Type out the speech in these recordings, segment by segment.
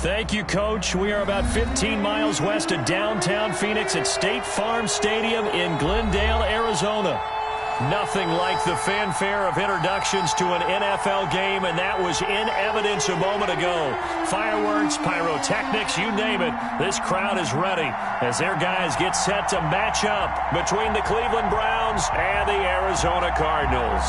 Thank you, Coach. We are about 15 miles west of downtown Phoenix at State Farm Stadium in Glendale, Arizona. Nothing like the fanfare of introductions to an NFL game, and that was in evidence a moment ago. Fireworks, pyrotechnics, you name it. This crowd is ready as their guys get set to match up between the Cleveland Browns and the Arizona Cardinals.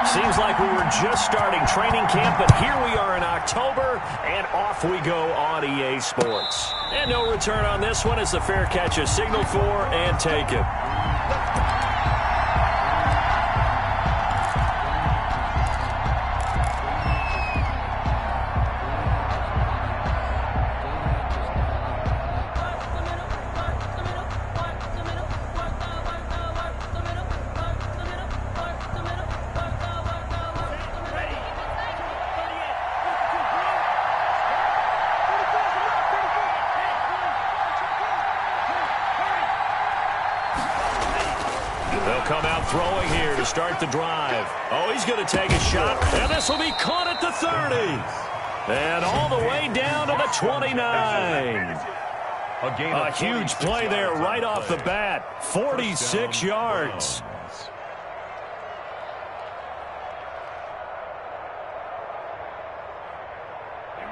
Seems like we were just starting training camp, but here we are in October, and off we go on EA Sports. And no return on this one as the fair catch is signaled for and taken. They'll come out throwing here to start the drive. Oh, he's going to take a shot, and this will be caught at the 30. And all the way down to the 29. A huge play there right off the bat. 46 yards.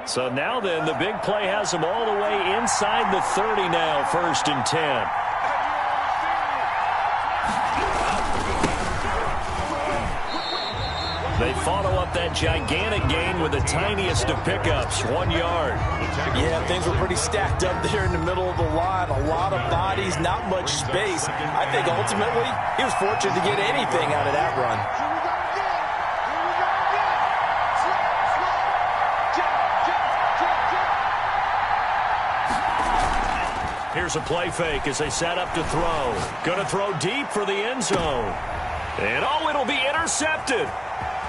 So now then, the big play has them all the way inside the 30 now, 1st and 10. They follow up that gigantic gain with the tiniest of pickups, 1 yard. Yeah, things were pretty stacked up there in the middle of the line. A lot of bodies, not much space. I think ultimately he was fortunate to get anything out of that run. Here's a play fake as they set up to throw. Going to throw deep for the end zone. And oh, it'll be intercepted.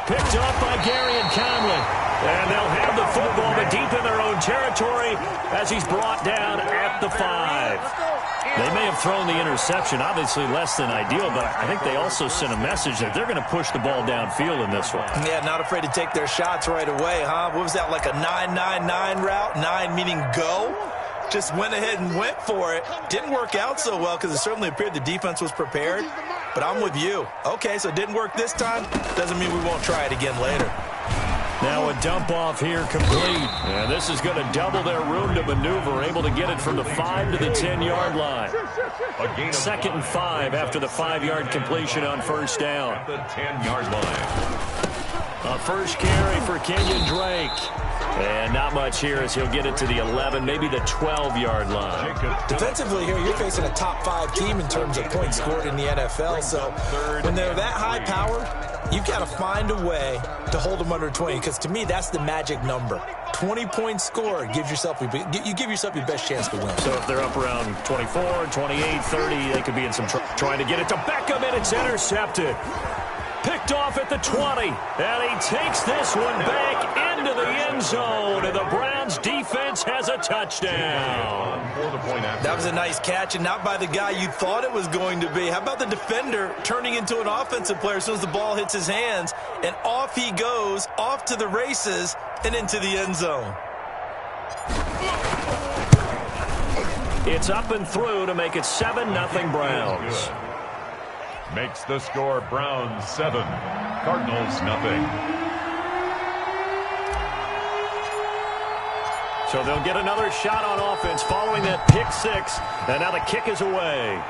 Picked up by Gary and Conley. And they'll have the football but deep in their own territory as he's brought down at the 5. They may have thrown the interception, obviously less than ideal, but I think they also sent a message that they're going to push the ball downfield in this one. Yeah, not afraid to take their shots right away, huh? What was that, like a 9-9-9 route? 9 meaning go? Just went ahead and went for it. Didn't work out so well because it certainly appeared the defense was prepared. But I'm with you. Okay, so it didn't work this time. Doesn't mean we won't try it again later. Now a dump off here complete. And this is going to double their room to maneuver, able to get it from the 5 to the 10-yard line. 2nd and 5 after the 5-yard completion on 1st down. The 10-yard line. A first carry for Kenyon Drake. And not much here as he'll get it to the 11, maybe the 12-yard line. Defensively here, you're facing a top 5 team in terms of points scored in the NFL. So when they're that high powered, you've got to find a way to hold them under 20. Because to me, that's the magic number. 20 points scored gives yourself you give yourself your best chance to win. So if they're up around 24, 28, 30, they could be in some trouble. Trying to get it to Beckham, and it's intercepted. Picked off at the 20, and he takes this one back into the end zone, and the Browns defense has a touchdown. That was a nice catch, and not by the guy you thought it was going to be. How about the defender turning into an offensive player as soon as the ball hits his hands, and off he goes, off to the races, and into the end zone. It's up and through to make it 7-0 Browns. Makes the score Browns 7, Cardinals nothing. So they'll get another shot on offense following that pick 6, and now the kick is away.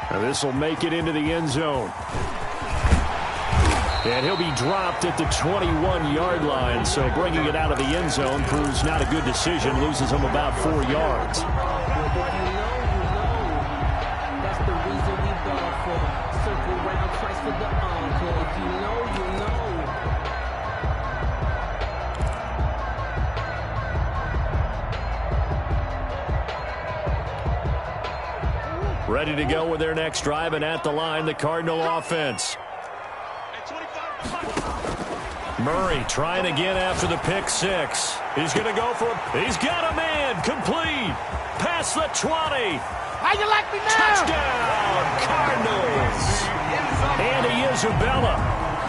And this will make it into the end zone. And he'll be dropped at the 21-yard line, so bringing it out of the end zone proves not a good decision, loses him about 4 yards. Ready to go with their next drive, and at the line, the Cardinal offense. Murray trying again after the pick six. He's going to go for it. He's got a man. Complete. Past the 20. How you like me now? Touchdown, Cardinals. Andy Isabella,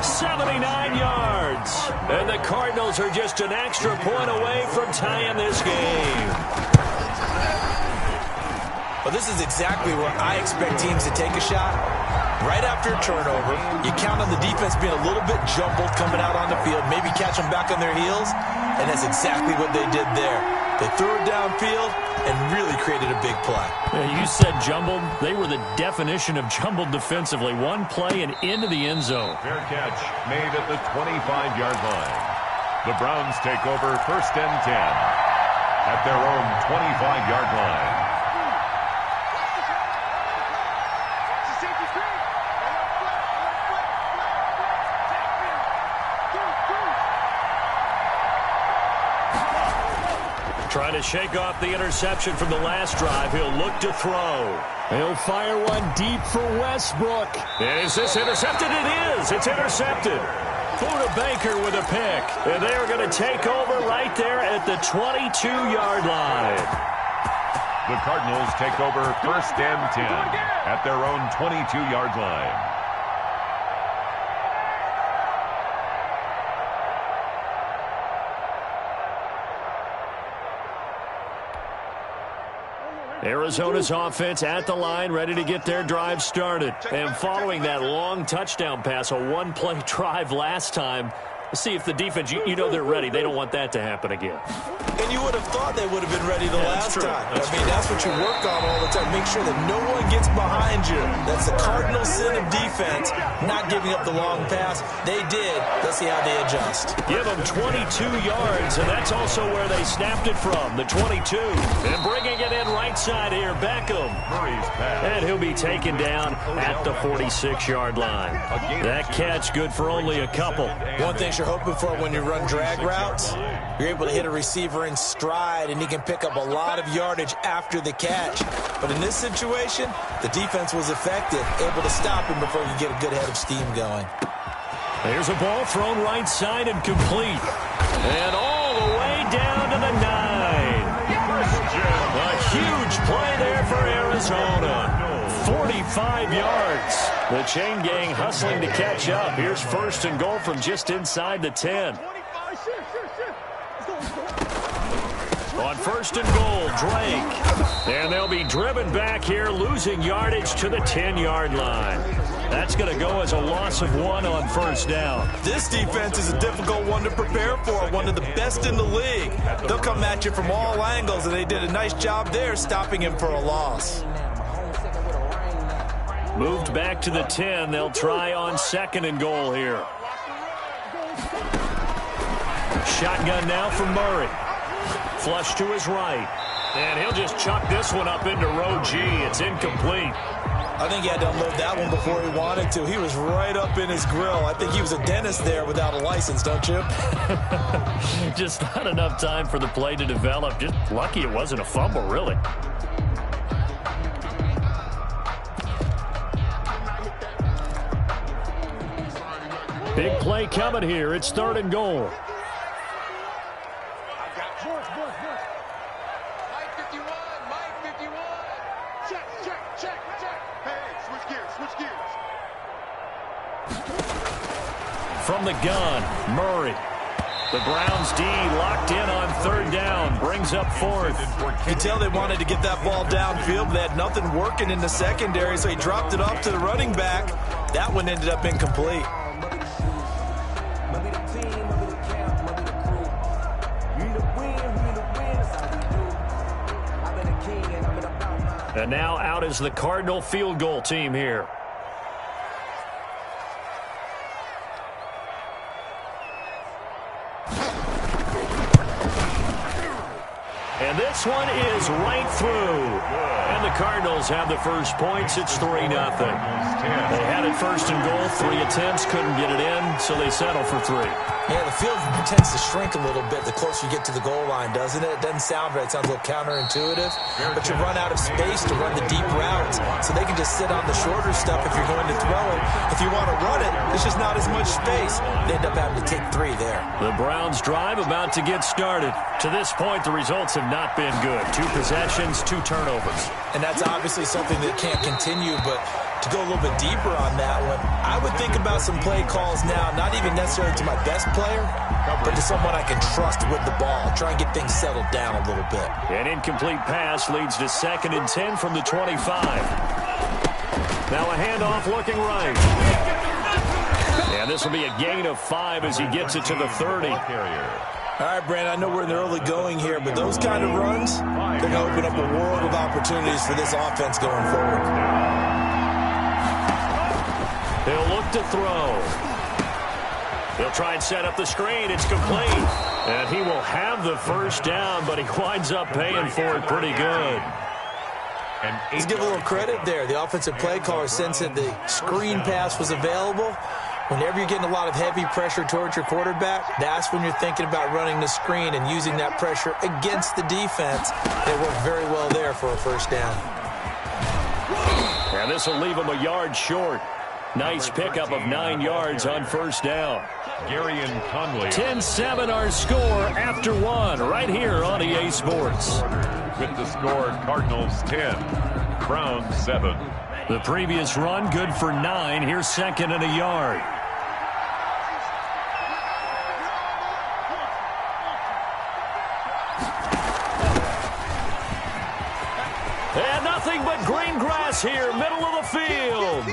79 yards. And the Cardinals are just an extra point away from tying this game. Well, this is exactly where I expect teams to take a shot. Right after a turnover, you count on the defense being a little bit jumbled coming out on the field, maybe catch them back on their heels, and that's exactly what they did there. They threw it downfield and really created a big play. Yeah, you said jumbled. They were the definition of jumbled defensively. One play and into the end zone. Fair catch made at the 25-yard line. The Browns take over 1st and 10 at their own 25-yard line. Trying to shake off the interception from the last drive. He'll look to throw. He'll fire one deep for Westbrook. Is this intercepted? It is. It's intercepted. Buda Baker with a pick. And they are going to take over right there at the 22-yard line. The Cardinals take over 1st and 10 at their own 22-yard line. Arizona's offense at the line, ready to get their drive started. And following that long touchdown pass, a one-play drive last time, see if the defense, you know they're ready. They don't want that to happen again. And you would have thought they would have been ready the last time. That's what you work on all the time. Make sure that no one gets behind you. That's the cardinal sin of defense, not giving up the long pass. They did. Let's see how they adjust. Give them 22 yards, and that's also where they snapped it from, the 22. And bringing it in right side here, Beckham. Murray's pass. And he'll be taken down at the 46-yard line. That catch good for only a couple. One thing you're hoping for when you run drag routes, you're able to hit a receiver in stride, and he can pick up a lot of yardage after the catch. But in this situation, the defense was effective, able to stop him before you get a good head of steam going. There's a ball thrown right side and complete. And all the way down to the 9. A huge play there for Arizona. 45 yards. The chain gang hustling to catch up. Here's 1st and goal from just inside the 10. On 1st and goal, Drake. And they'll be driven back here, losing yardage to the 10-yard line. That's going to go as a loss of 1 on 1st down. This defense is a difficult one to prepare for, one of the best in the league. They'll come at you from all angles, and they did a nice job there stopping him for a loss. Moved back to the 10. They'll try on 2nd and goal here. Shotgun now from Murray. Flush to his right. And he'll just chuck this one up into row G. It's incomplete. I think he had to unload that one before he wanted to. He was right up in his grill. I think he was a dentist there without a license, don't you? Just not enough time for the play to develop. Just lucky it wasn't a fumble, really. Big play coming here. It's 3rd and goal. From the gun, Murray. The Browns D locked in on 3rd down. Brings up 4th. You can tell they wanted to get that ball downfield, but they had nothing working in the secondary, so he dropped it off to the running back. That one ended up incomplete. And now out is the Cardinal field goal team here. And this one is right through. And the Cardinals have the first points. It's 3-0. They had it 1st and goal, 3 attempts, couldn't get it in, so they settle for 3. Yeah, the field tends to shrink a little bit the closer you get to the goal line, doesn't it? It doesn't sound right. It sounds a little counterintuitive. But you run out of space to run the deep routes, so they can just sit on the shorter stuff if you're going to throw it. If you want to run it, there's just not as much space. They end up having to take 3 there. The Browns drive about to get started. To this point, the results have not been good. 2 possessions, 2 turnovers. And that's obviously something that can't continue, but to go a little bit deeper on that one, I would think about some play calls now, not even necessarily to my best player, but to someone I can trust with the ball. Try and get things settled down a little bit. An incomplete pass leads to 2nd and 10 from the 25. Now a handoff looking right. And this will be a gain of 5 as he gets it to the 30. All right, Brandon, I know we're in the early going here, but those kind of runs, they're going to open up a world of opportunities for this offense going forward. He'll look to throw. He'll try and set up the screen. It's complete. And he will have the first down, but he winds up paying for it pretty good. Let's give a little credit there. The offensive play caller sensed that the screen pass was available. Whenever you're getting a lot of heavy pressure towards your quarterback, that's when you're thinking about running the screen and using that pressure against the defense. They worked very well there for a first down. And this will leave him a yard short. Nice pickup of 9 yards on first down. Gary and Conley. 10-7 our score after 1 right here on EA Sports. With the score, Cardinals 10, Browns 7. The previous run good for 9. Here's 2nd and a yard. And nothing but green grass here, middle of the field.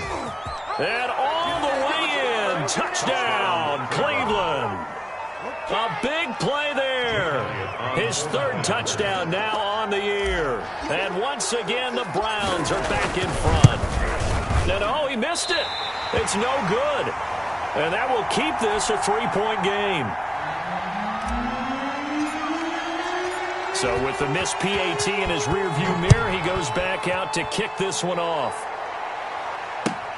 And all the way in. Touchdown, Cleveland. A big play there. His 3rd touchdown now on the year. And once again, the Browns are back in front. And oh, he missed it. It's no good. And that will keep this a 3-point game. So with the missed PAT in his rearview mirror, he goes back out to kick this one off.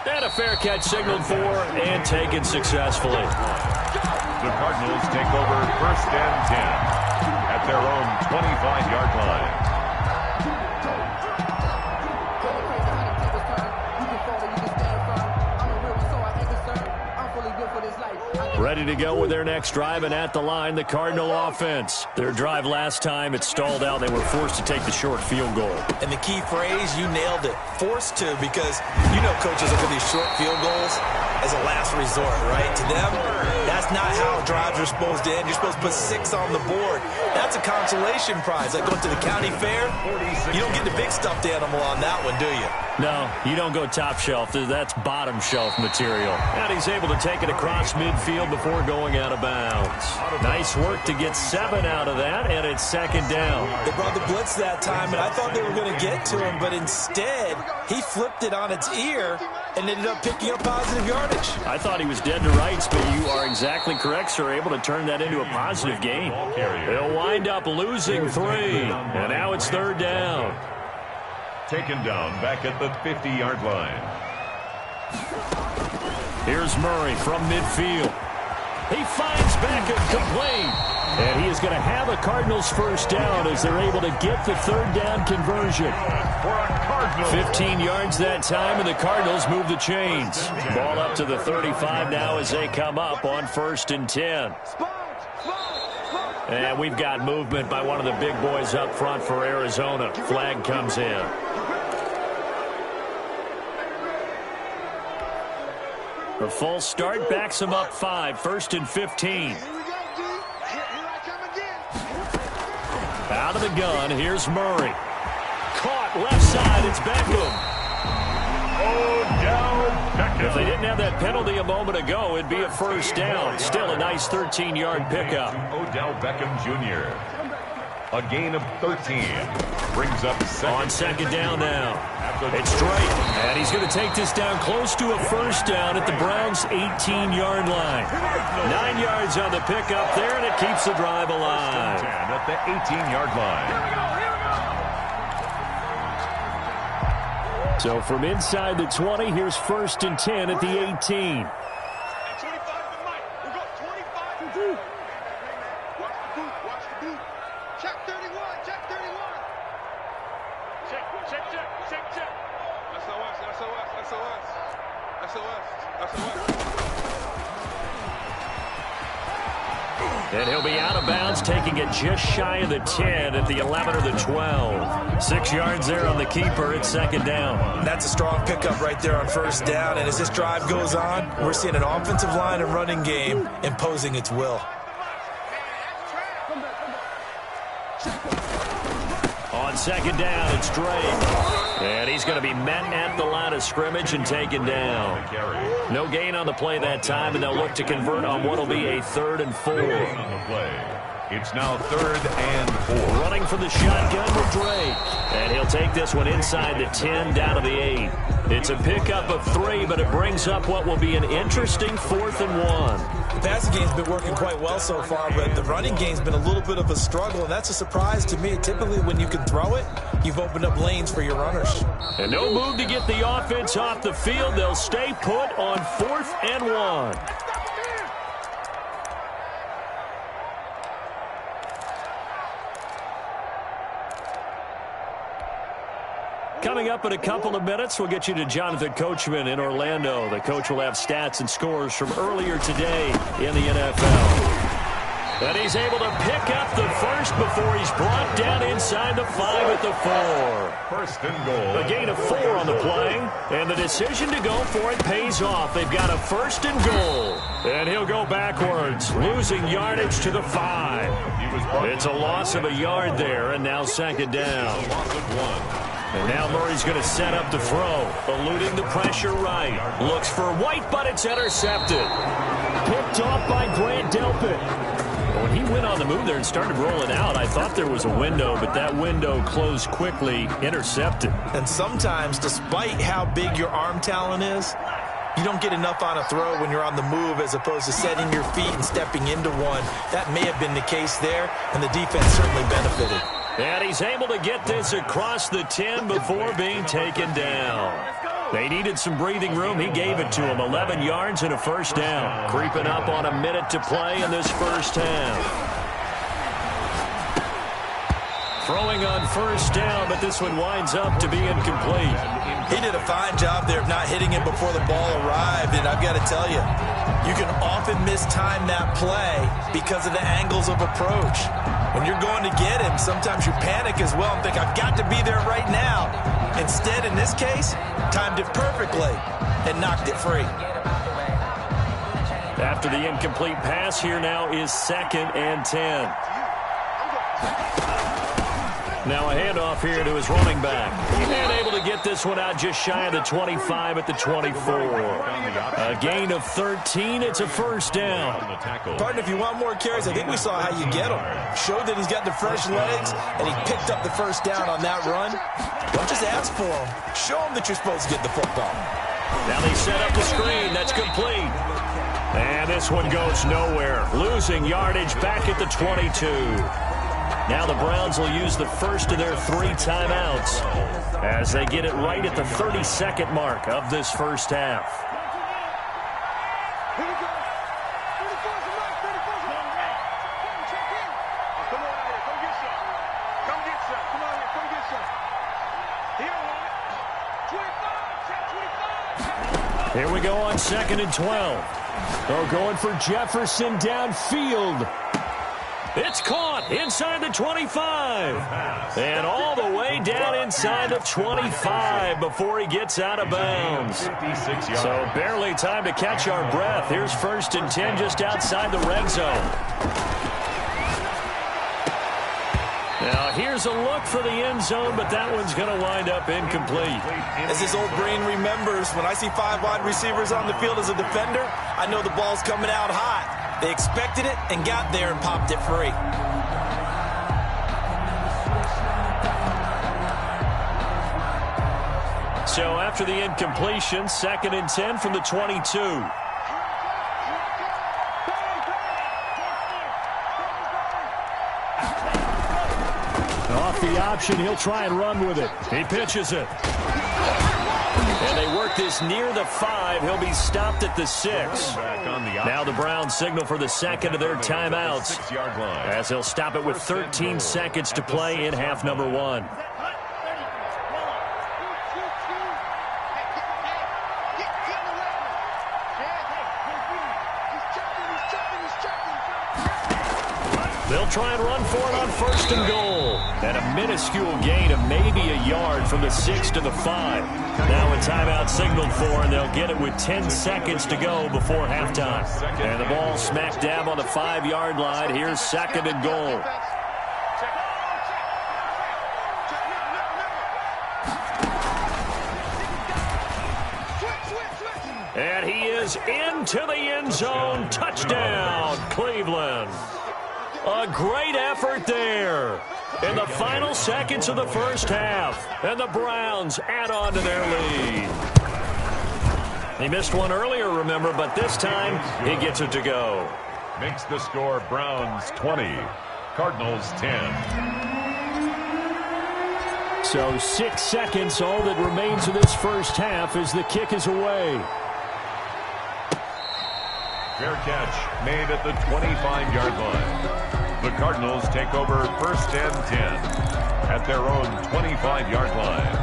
And a fair catch signaled for and taken successfully. The Cardinals take over 1st and 10 at their own 25-yard line. Ready to go with their next drive, and at the line, the Cardinal offense. Their drive last time, it stalled out. They were forced to take the short field goal. And the key phrase, you nailed it, forced to, because you know coaches look at these short field goals as a last resort, right? To them, that's not how drives are supposed to end. You're supposed to put 6 on the board. That's a consolation prize. Like going to the county fair, you don't get the big stuffed animal on that one, do you? No, you don't go top shelf. That's bottom shelf material. And he's able to take it across midfield before going out of bounds. Nice work to get 7 out of that, and it's 2nd down. They brought the blitz that time, and I thought they were going to get to him, but instead, he flipped it on its ear and ended up picking up positive yardage. I thought he was dead to rights, but you are exactly correct, sir. Able to turn that into a positive game. They'll wind up losing 3, and now it's 3rd down. Taken down back at the 50-yard line. Here's Murray from midfield. He finds Beckham complete. And he is going to have a Cardinals first down as they're able to get the 3rd down conversion. 15 yards that time, and the Cardinals move the chains. Ball up to the 35 now as they come up on 1st and 10. And we've got movement by one of the big boys up front for Arizona. Flag comes in. The false start backs him up 5, 1st and 15. Out of the gun, here's Murray. Caught left side, it's Beckham. Odell Beckham. If they didn't have that penalty a moment ago, it'd be a first down. Still a nice 13-yard pickup. Odell Beckham Jr. A gain of 13. Brings up 2nd. On 2nd down now. It's straight. And he's going to take this down close to a first down at the Browns' 18-yard line. 9 yards on the pickup there, and it keeps the drive alive. At the 18-yard line. So from inside the 20, here's 1st and 10 at the 18. Check 31, check 31. Check. SOS. And he'll be out of bounds, taking it just shy of the 10 at the 11 or the 12. 6 yards there on the keeper. It's second down. That's a strong pickup right there on first down. And as this drive goes on, we're seeing an offensive line and running game imposing its will. On second down, it's Drake. And he's going to be met at the line of scrimmage and taken down. No gain on the play that time, and they'll look to convert on what will be a 3rd and 4. It's now 3rd and 4. Running for the shotgun with Drake. And he'll take this one inside the 10 down to the 8. It's a pickup of 3, but it brings up what will be an interesting 4th and 1. The passing game's been working quite well so far, but the running game's been a little bit of a struggle, and that's a surprise to me. Typically, when you can throw it, you've opened up lanes for your runners. And no move to get the offense off the field. They'll stay put on 4th and 1. Coming up in a couple of minutes, we'll get you to Jonathan Coachman in Orlando. The coach will have stats and scores from earlier today in the NFL. And he's able to pick up the first before he's brought down inside the 5 at the 4. 1st and goal. A gain of 4 on the play, and the decision to go for it pays off. They've got a 1st and goal. And he'll go backwards, losing yardage to the 5. It's a loss of a yard there, and now second down. And now Murray's going to set up the throw, eluding the pressure right. Looks for White, but it's intercepted. Picked off by Grant Delpit. When he went on the move there and started rolling out, I thought there was a window, but that window closed quickly, intercepted. And sometimes, despite how big your arm talent is, you don't get enough on a throw when you're on the move as opposed to setting your feet and stepping into one. That may have been the case there, and the defense certainly benefited. And he's able to get this across the 10 before being taken down. They needed some breathing room. He gave it to him. 11 yards and a 1st down. Creeping up on a minute to play in this first half. Throwing on 1st down, but this one winds up to be incomplete. He did a fine job there of not hitting him before the ball arrived, and I've got to tell you, you can often mistime that play because of the angles of approach. When you're going to get him, sometimes you panic as well and think, I've got to be there right now. Instead, in this case, timed it perfectly and knocked it free. After the incomplete pass, here now is 2nd and 10. Now a handoff here to his running back. And able to get this one out just shy of the 25 at the 24. A gain of 13. It's a 1st down. Partner, if you want more carries, I think we saw how you get him. Showed that he's got the fresh legs, and he picked up the 1st down on that run. Don't just ask for him. Show him that you're supposed to get the football. Now they set up the screen. That's complete. And this one goes nowhere. Losing yardage back at the 22. Now the Browns will use the first of their 3 timeouts as they get it right at the 32nd mark of this first half. Here we go on 2nd and 12. They're going for Jefferson downfield. It's caught inside the 25. And all the way down inside the 25 before he gets out of bounds. So barely time to catch our breath. Here's 1st and 10 just outside the red zone. Now here's a look for the end zone, but that one's going to wind up incomplete. As his old brain remembers, when I see 5 wide receivers on the field as a defender, I know the ball's coming out hot. They expected it and got there and popped it free. So after the incompletion, 2nd and 10 from the 22. Off the option, he'll try and run with it. He pitches it. And they work this near the 5. He'll be stopped at the 6. Now the Browns signal for the second of their timeouts, as they'll stop it with 13 seconds to play in half number 1. They'll try and run for it on 1st and goal. And a minuscule gain of maybe a yard from the 6 to the 5. Now a timeout signaled for, and they'll get it with 10 seconds to go before halftime. And the ball smack dab on the 5-yard line. Here's 2nd and goal. And he is into the end zone. Touchdown, Cleveland. A great effort there in the final seconds of the first half. And the Browns add on to their lead. He missed one earlier, remember, but this time he gets it to go. Makes the score Browns 20, Cardinals 10. So 6 seconds, all that remains of this first half as the kick is away. Fair catch made at the 25-yard line. The Cardinals take over 1st and 10 at their own 25-yard line.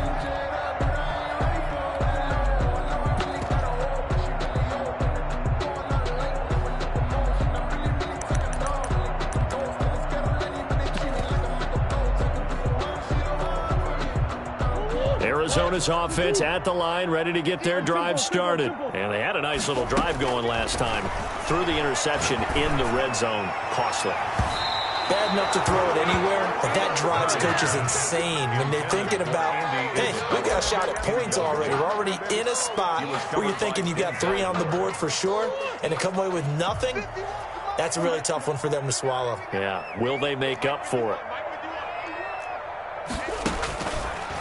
Arizona's offense at the line, ready to get their drive started. And they had a nice little drive going last time. Threw the interception in the red zone. Costly. Bad enough to throw it anywhere, but that drives coaches insane when they're thinking about, hey, we got a shot at points already. We're already in a spot where you're thinking you got 3 on the board for sure, and to come away with nothing, that's a really tough one for them to swallow. Yeah, will they make up for it?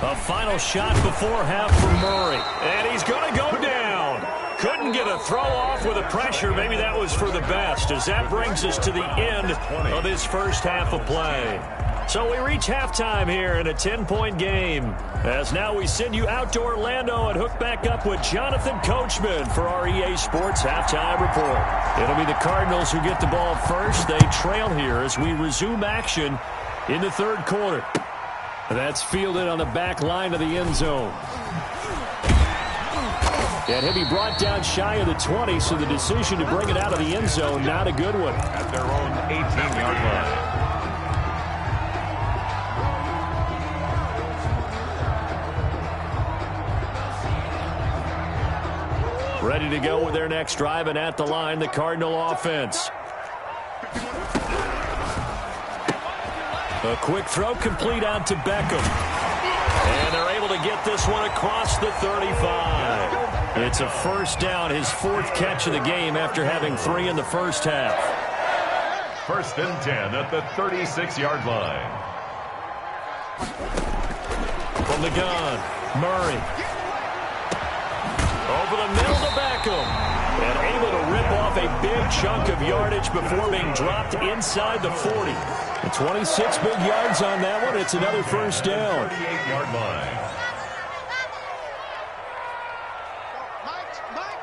A final shot before half for Murray, and he's going to go down. Couldn't get a throw off with the pressure. Maybe that was for the best, as that brings us to the end of this first half of play. So we reach halftime here in a 10-point game, as now we send you out to Orlando and hook back up with Jonathan Coachman for our EA Sports Halftime Report. It'll be the Cardinals who get the ball first. They trail here as we resume action in the 3rd quarter. That's fielded on the back line of the end zone. And he'll be brought down shy of the 20, so the decision to bring it out of the end zone, not a good one. At their own 18-yard line. Ready to go with their next drive, and at the line, the Cardinal offense. A quick throw complete out to Beckham. And they're able to get this one across the 35. It's a first down, his 4th catch of the game after having 3 in the first half. 1st and 10 at the 36-yard line. From the gun, Murray. Over the middle to Beckham. And able to rip off a big chunk of yardage before being dropped inside the 40. The 26 big yards on that one. It's another first down. 38-yard line. Mike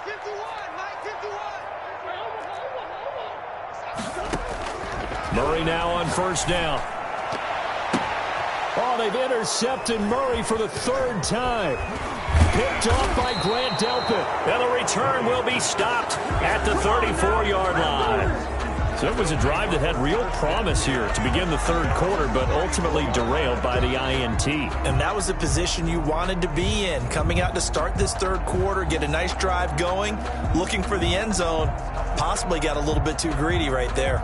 51. Murray now on first down. Oh, they've intercepted Murray for the 3rd time. Picked off by Grant Delpit. And the return will be stopped at the 34-yard line. So it was a drive that had real promise here to begin the 3rd quarter, but ultimately derailed by the INT. And that was the position you wanted to be in, coming out to start this 3rd quarter, get a nice drive going, looking for the end zone. Possibly got a little bit too greedy right there.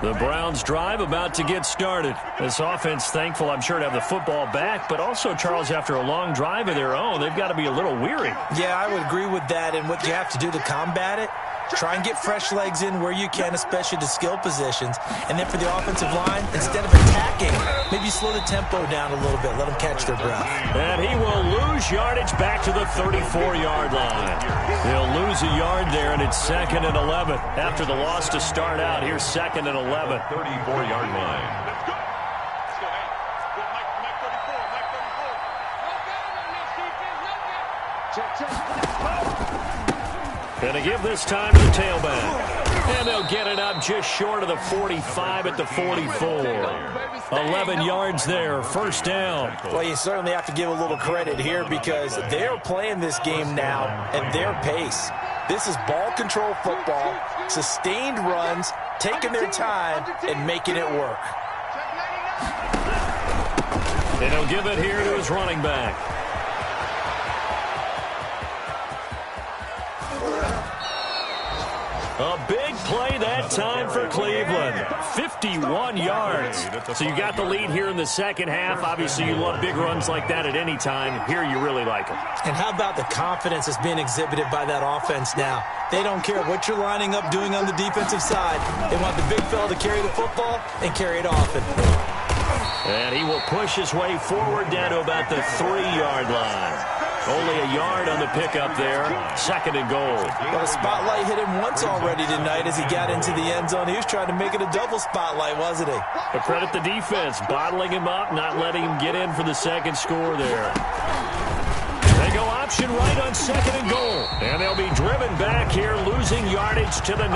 The Browns drive about to get started. This offense thankful, I'm sure, to have the football back, but also, Charles, after a long drive of their own, they've got to be a little weary. Yeah, I would agree with that, and what you have to do to combat it, try and get fresh legs in where you can, especially to skill positions. And then for the offensive line, instead of attacking, maybe slow the tempo down a little bit, let them catch their breath. And he will lose yardage back to the 34-yard line. He'll lose a yard there, and it's 2nd and 11. After the loss to start out, here's 2nd and 11. 34-yard line. Going to give this time to the tailback. And they'll get it up just short of the 45 at the 44. 11 yards there, first down. Well, you certainly have to give a little credit here because they're playing this game now at their pace. This is ball control football, sustained runs, taking their time and making it work. And he'll give it here to his running back. A big play that time for Cleveland. 51 yards. So you got the lead here in the second half. Obviously, you love big runs like that at any time. Here, you really like them. And how about the confidence that's being exhibited by that offense now? They don't care what you're lining up doing on the defensive side. They want the big fella to carry the football and carry it often. And he will push his way forward down to about the 3-yard line. Only a yard on the pickup there. Second and goal. Well, the spotlight hit him once already tonight as he got into the end zone. He was trying to make it a double spotlight, wasn't he? But credit the defense, bottling him up, not letting him get in for the second score there. They go option right on second and goal. And they'll be driven back here, losing yardage to the 9.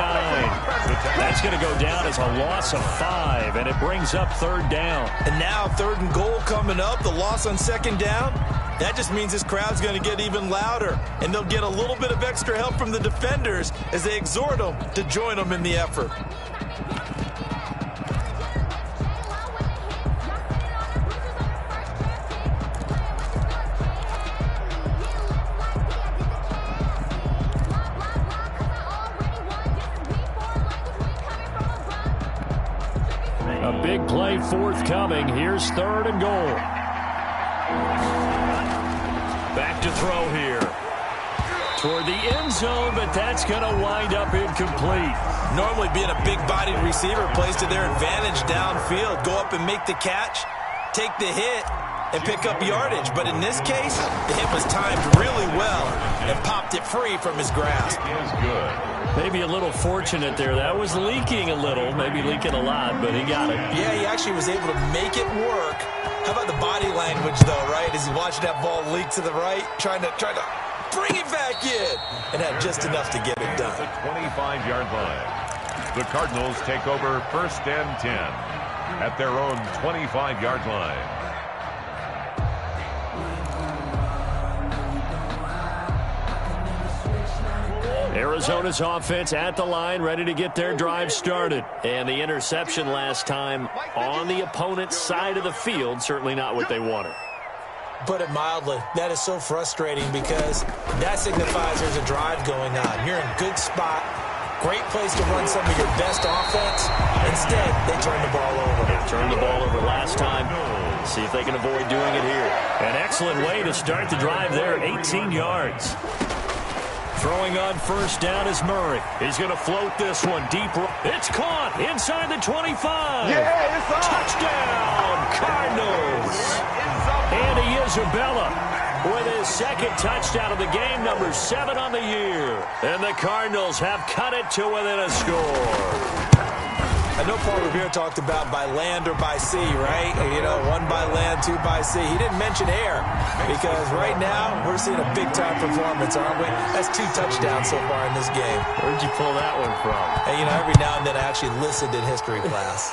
That's going to go down as a loss of 5, and it brings up third down. And now third and goal coming up, the loss on second down. That just means this crowd's going to get even louder, and they'll get a little bit of extra help from the defenders as they exhort them to join them in the effort. A big play forthcoming. Here's third and goal. Back to throw here. Toward the end zone, but that's going to wind up incomplete. Normally being a big-bodied receiver plays to their advantage downfield. Go up and make the catch, take the hit, and pick up yardage. But in this case, the hit was timed really well and popped it free from his grasp. Is good. Maybe a little fortunate there. That was leaking a little, maybe leaking a lot, but he got it. Yeah, he actually was able to make it work. How about the body language, though, right? As he watched that ball leak to the right, trying to bring it back in, and had just enough to get it done. The 25-yard line. The Cardinals take over first and 10 at their own 25-yard line. Arizona's offense at the line, ready to get their drive started. And the interception last time on the opponent's side of the field, certainly not what they wanted. Put it mildly, that is so frustrating because that signifies there's a drive going on. You're in a good spot, great place to run some of your best offense. Instead, they turn the ball over. They turned the ball over last time. See if they can avoid doing it here. An excellent way to start the drive there, 18 yards. Throwing on first down is Murray. He's going to float this one deep. It's caught inside the 25. Yeah, it's on. Touchdown, Cardinals. Andy Isabella with his second touchdown of the game, number 7 on the year. And the Cardinals have cut it to within a score. I know Paul Revere talked about by land or by sea, right? You know, 1 by land, 2 by sea. He didn't mention air because right now we're seeing a big-time performance, aren't we? That's 2 touchdowns so far in this game. Where'd you pull that one from? And, you know, every now and then I actually listened in history class.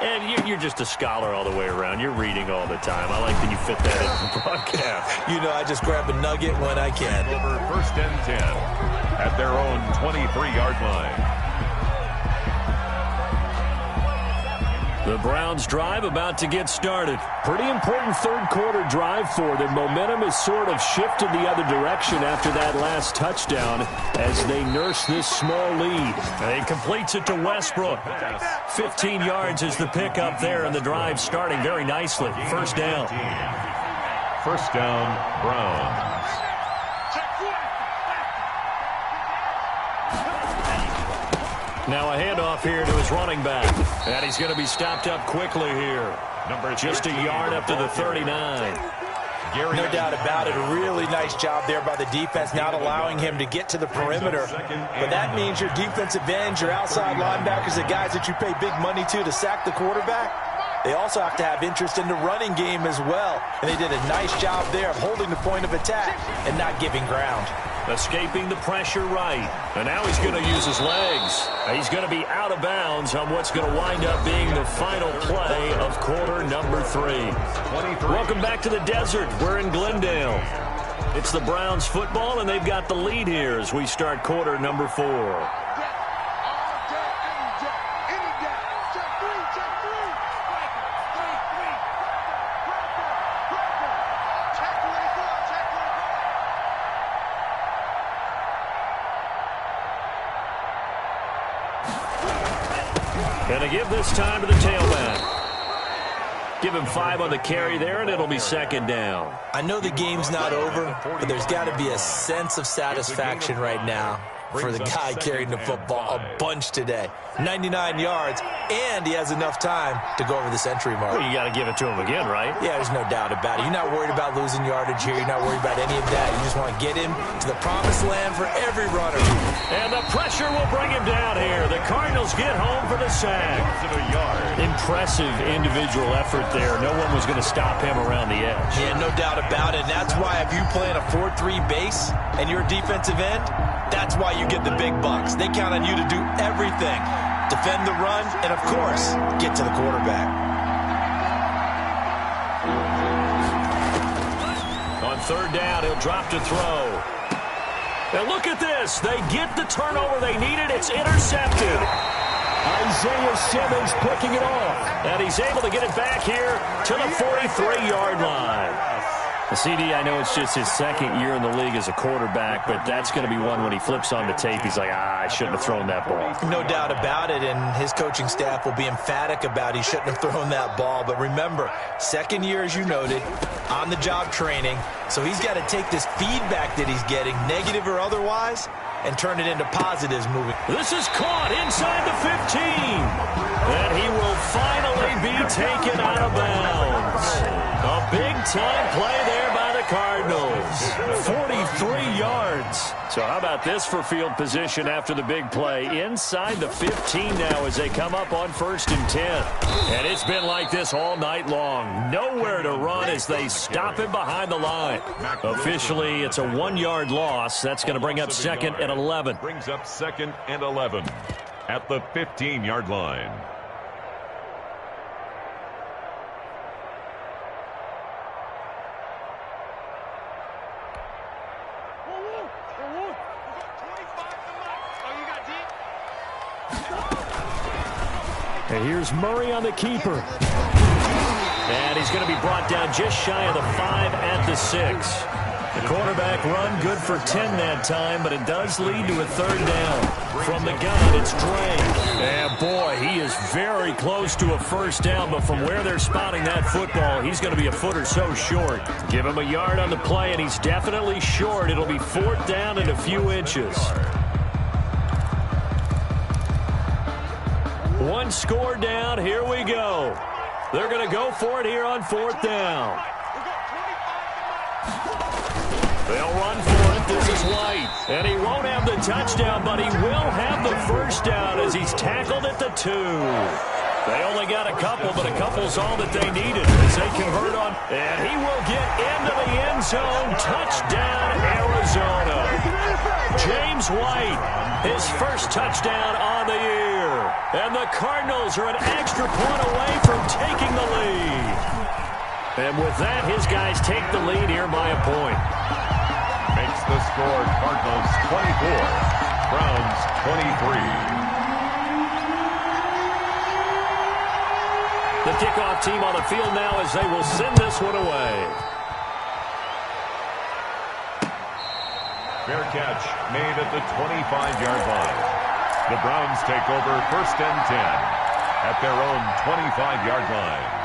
And you're just a scholar all the way around. You're reading all the time. I like that you fit that in the broadcast. You know, I just grab a nugget when I can. Over first and 10 at their own 23-yard line. The Browns drive about to get started. Pretty important third quarter drive for them. Momentum has sort of shifted the other direction after that last touchdown as they nurse this small lead. And he completes it to Westbrook. 15 yards is the pickup there, and the drive starting very nicely. First down. First down, Browns. Now a handoff here to his running back. And he's going to be stopped up quickly here. Just a yard up to the 39. No doubt about it. A really nice job there by the defense, not allowing him to get to the perimeter. But that means your defensive ends, your outside linebackers, the guys that you pay big money to sack the quarterback, they also have to have interest in the running game as well. And they did a nice job there of holding the point of attack and not giving ground. Escaping the pressure right. And now he's going to use his legs. He's going to be out of bounds on what's going to wind up being the final play of quarter number 3. Welcome back to the desert. We're in Glendale. It's the Browns football, and they've got the lead here as we start quarter number 4. And to give this time to the tailback. Give him 5 on the carry there, and it'll be second down. I know the game's not over, but there's got to be a sense of satisfaction right now for the guy carrying the football a bunch today. 99 yards, and he has enough time to go over the century mark. Well, you got to give it to him again, right? Yeah, there's no doubt about it. You're not worried about losing yardage here. You're not worried about any of that. You just want to get him to the promised land for every runner. And the pressure will bring him down here. The Cardinals get home for the sack. Impressive individual effort there. No one was going to stop him around the edge. Yeah, no doubt about it. And that's why if you play in a 4-3 base and you're a defensive end, that's why you get the big bucks. They count on you to do everything. Defend the run, and, of course, get to the quarterback. On third down, he'll drop to throw. And look at this. They get the turnover they needed. It's intercepted. Isaiah Simmons picking it off. And he's able to get it back here to the 43-yard line. The CD, I know it's just his second year in the league as a quarterback, but that's going to be one when he flips on the tape, he's like, I shouldn't have thrown that ball. No doubt about it, and his coaching staff will be emphatic about he shouldn't have thrown that ball. But remember, second year, as you noted, on-the-job training, so he's got to take this feedback that he's getting, negative or otherwise, and turn it into positives moving. This is caught inside the 15, and he will finally be taken out of bounds. A big-time play there by the Cardinals. 43 yards. So how about this for field position after the big play? Inside the 15 now as they come up on 1st and 10. And it's been like this all night long. Nowhere to run as they stop him behind the line. Officially, it's a 1-yard loss. That's going to bring up 2nd and 11. Brings up 2nd and 11 at the 15-yard line. And here's Murray on the keeper. And he's going to be brought down just shy of the 5 at the 6. The quarterback run good for 10 that time, but it does lead to a 3rd down. From the gun, it's Dre. And boy, he is very close to a 1st down, but from where they're spotting that football, he's going to be a foot or so short. Give him a yard on the play, and he's definitely short. It'll be 4th down and a few inches. One score down. Here we go. They're going to go for it here on 4th down. They'll run for it. This is White. And he won't have the touchdown, but he will have the 1st down as he's tackled at the 2. They only got a couple, but a couple's all that they needed as they convert on. And he will get into the end zone. Touchdown, Arizona. James White, his 1st touchdown on the year. And the Cardinals are an extra point away from taking the lead. And with that, his guys take the lead here by a point. Makes the score Cardinals 24, Browns 23. The kickoff team on the field now as they will send this one away. Fair catch made at the 25-yard line. The Browns take over 1st and 10 at their own 25-yard line.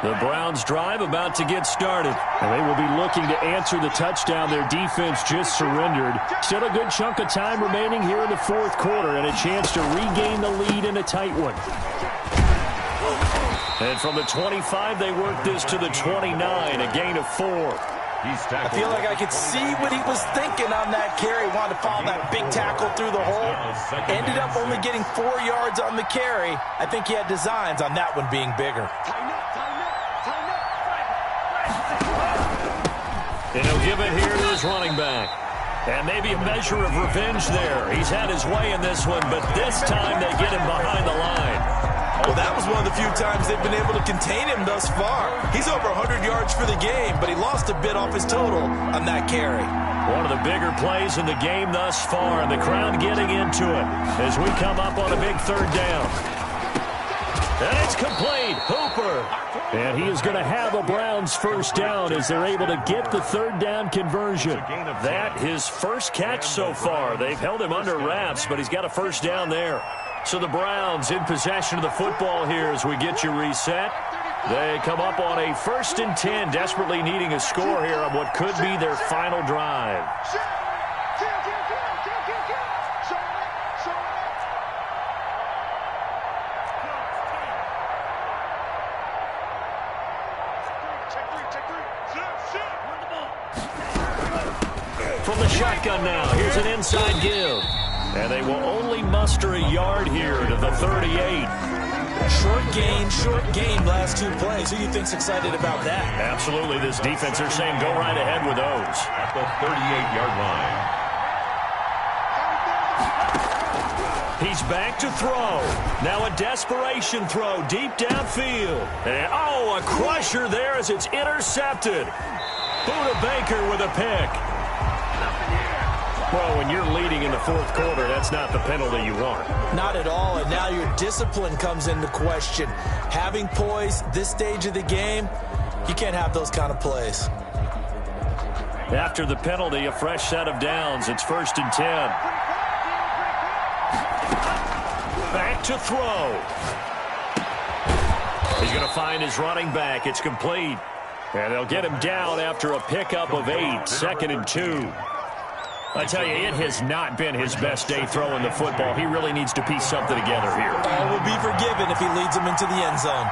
The Browns drive about to get started. And they will be looking to answer the touchdown their defense just surrendered. Still a good chunk of time remaining here in the 4th quarter and a chance to regain the lead in a tight one. And from the 25, they work this to the 29, a gain of 4. I feel like I could see what he was thinking on that carry. Wanted to follow that big tackle through the hole. Ended up only getting 4 yards on the carry. I think he had designs on that one being bigger. his running back. And maybe a measure of revenge there. He's had his way in this one, but this time they get him behind the line. Well, that was one of the few times they've been able to contain him thus far. He's over 100 yards for the game, but he lost a bit off his total on that carry. One of the bigger plays in the game thus far, and the crowd getting into it as we come up on a big third down. And it's complete. Hooper. And he is going to have a Browns first down as they're able to get the third down conversion. That his first catch so far. They've held him under wraps, but he's got a first down there. So the Browns in possession of the football here as we get you reset. They come up on a 1st and 10, desperately needing a score here on what could be their final drive. From the shotgun now, here's an inside give. And they will only muster a yard here to the 38. Short gain, last 2 plays. Who do you think's excited about that? Absolutely. This defense, they're saying go right ahead with those. At the 38-yard line. He's back to throw. Now a desperation throw deep downfield. And, a crusher there as it's intercepted. Buda Baker with a pick. Well, when you're leading in the 4th quarter, that's not the penalty you want. Not at all, and now your discipline comes into question. Having poise this stage of the game, you can't have those kind of plays. After the penalty, a fresh set of downs. It's 1st and 10. Back to throw. He's going to find his running back. It's complete. And they'll get him down after a pickup of 8, 2nd and 2. I tell you, it has not been his best day throwing the football. He really needs to piece something together here. All will be forgiven if he leads them into the end zone.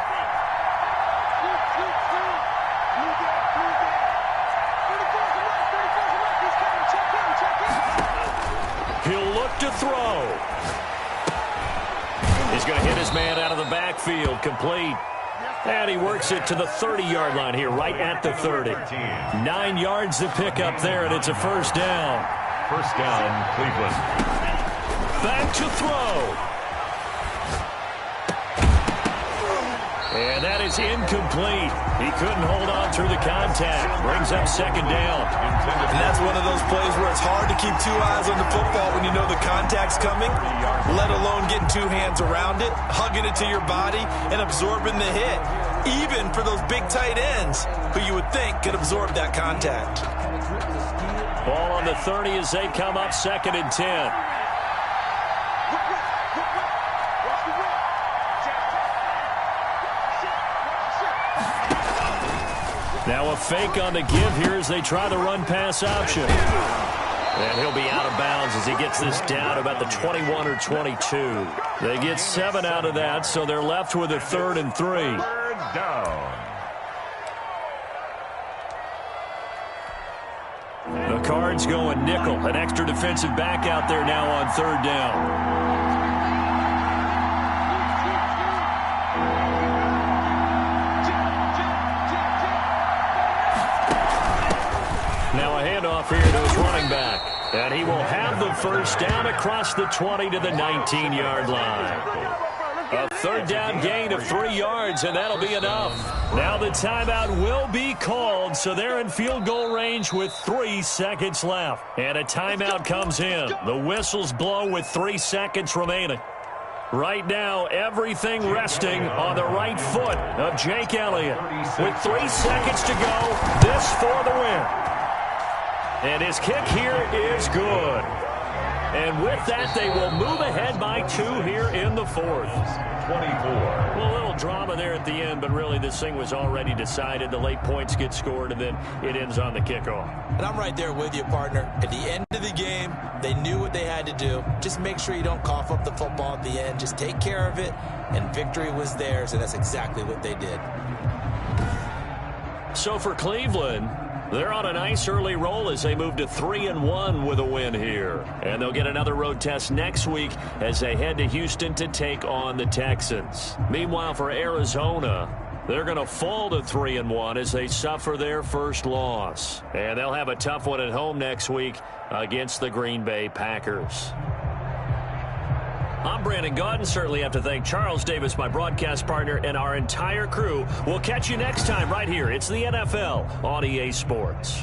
He'll look to throw. He's going to hit his man out of the backfield, complete. And he works it to the 30-yard line here, right at the 30. 9 yards to pick up there, and it's a first down. First down, Cleveland. Back to throw. And that is incomplete. He couldn't hold on through the contact. Brings up 2nd down. And that's one of those plays where it's hard to keep 2 eyes on the football when you know the contact's coming, let alone getting 2 hands around it, hugging it to your body, and absorbing the hit. Even for those big tight ends who you would think could absorb that contact. Ball on the 30 as they come up 2nd and 10. Now a fake on the give here as they try the run-pass option. And he'll be out of bounds as he gets this down about the 21 or 22. They get 7 out of that, so they're left with a 3rd and 3. 3rd down. The Cards going nickel. An extra defensive back out there now on 3rd down. Now a handoff here to his running back. And he will have the first down across the 20 to the 19-yard line. A 3rd down gain of 3 yards, and that'll be enough. Now the timeout will be called, so they're in field goal range with 3 seconds left. And a timeout comes in. The whistles blow with 3 seconds remaining. Right now, everything resting on the right foot of Jake Elliott. With 3 seconds to go, this for the win. And his kick here is good. And with that, they will move ahead by 2 here in the 4th. 24. Well, a little drama there at the end, but really this thing was already decided. The late points get scored, and then it ends on the kickoff. And I'm right there with you, partner. At the end of the game, they knew what they had to do. Just make sure you don't cough up the football at the end. Just take care of it, and victory was theirs, and that's exactly what they did. So for Cleveland, they're on a nice early roll as they move to 3-1 with a win here. And they'll get another road test next week as they head to Houston to take on the Texans. Meanwhile, for Arizona, They're going to fall to 3-1 as they suffer their first loss. And they'll have a tough one at home next week against the Green Bay Packers. I'm Brandon Gaudin. Certainly have to thank Charles Davis, my broadcast partner, and our entire crew. We'll catch you next time right here. It's the NFL on EA Sports.